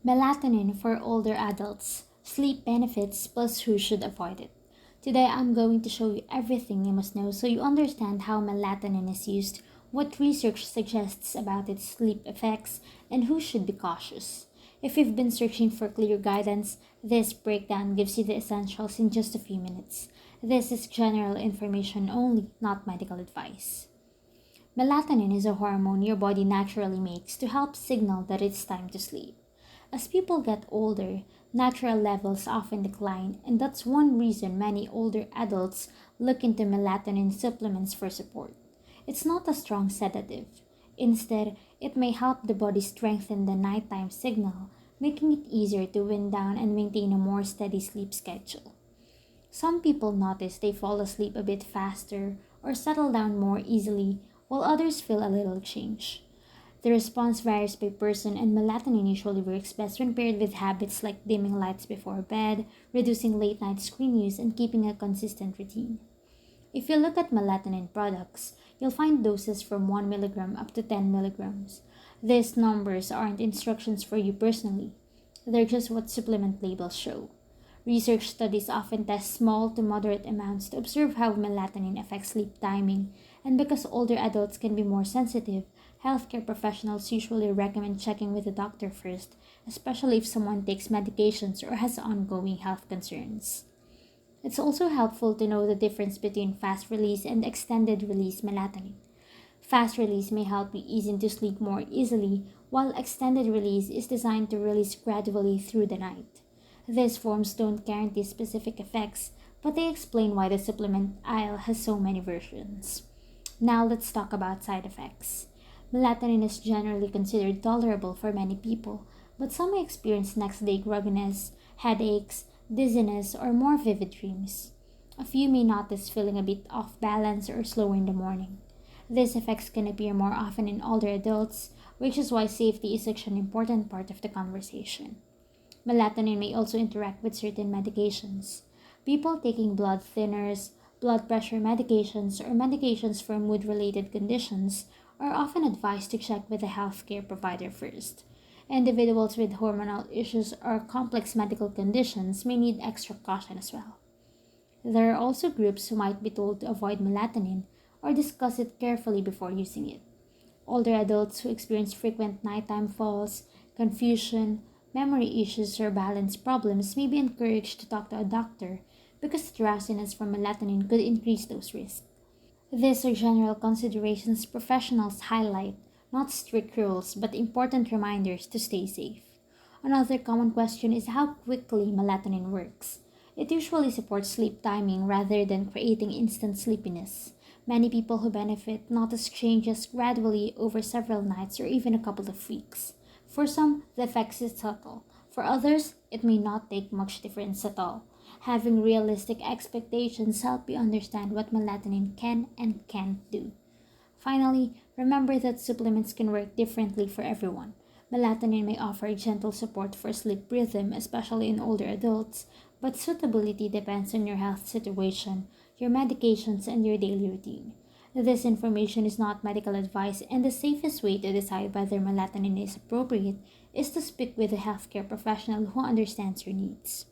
Melatonin for older adults, sleep benefits plus who should avoid it. Today I'm going to show you everything you must know so you understand how melatonin is used, what research suggests about its sleep effects, and who should be cautious. If you've been searching for clear guidance, this breakdown gives you the essentials in just a few minutes. This is general information only, not medical advice. Melatonin is a hormone your body naturally makes to help signal that it's time to sleep. As people get older, natural levels often decline, and that's one reason many older adults look into melatonin supplements for support. It's not a strong sedative. Instead, it may help the body strengthen the nighttime signal, making it easier to wind down and maintain a more steady sleep schedule. Some people notice they fall asleep a bit faster or settle down more easily, while others feel a little change. The response varies by person, and melatonin usually works best when paired with habits like dimming lights before bed, reducing late night screen use, and keeping a consistent routine. If you look at melatonin products, you'll find doses from 1 milligram up to 10 milligrams. These numbers aren't instructions for you personally, they're just what supplement labels show. Research studies often test small to moderate amounts to observe how melatonin affects sleep timing, and because older adults can be more sensitive, healthcare professionals usually recommend checking with a doctor first, especially if someone takes medications or has ongoing health concerns. It's also helpful to know the difference between fast release and extended release melatonin. Fast release may help you ease into sleep more easily, while extended release is designed to release gradually through the night. These forms don't guarantee specific effects, but they explain why the supplement aisle has so many versions. Now let's talk about side effects. Melatonin is generally considered tolerable for many people, but some may experience next day grogginess, headaches, dizziness, or more vivid dreams. A few may notice feeling a bit off balance or slower in the morning. These effects can appear more often in older adults, which is why safety is such an important part of the conversation. Melatonin may also interact with certain medications. People taking blood thinners, blood pressure medications, or medications for mood related conditions are often advised to check with a healthcare provider first. Individuals with hormonal issues or complex medical conditions may need extra caution as well. There are also groups who might be told to avoid melatonin or discuss it carefully before using it. Older adults who experience frequent nighttime falls, confusion, memory issues, or balance problems may be encouraged to talk to a doctor because drowsiness from melatonin could increase those risks. These are general considerations professionals highlight, not strict rules, but important reminders to stay safe. Another common question is how quickly melatonin works. It usually supports sleep timing rather than creating instant sleepiness. Many people who benefit notice changes gradually over several nights or even a couple of weeks. For some, the effects is subtle. For others, it may not take much difference at all. Having realistic expectations help you understand what melatonin can and can't do. Finally, remember that supplements can work differently for everyone. Melatonin may offer gentle support for sleep rhythm, especially in older adults, but suitability depends on your health situation, your medications, and your daily routine. This information is not medical advice, and the safest way to decide whether melatonin is appropriate is to speak with a healthcare professional who understands your needs.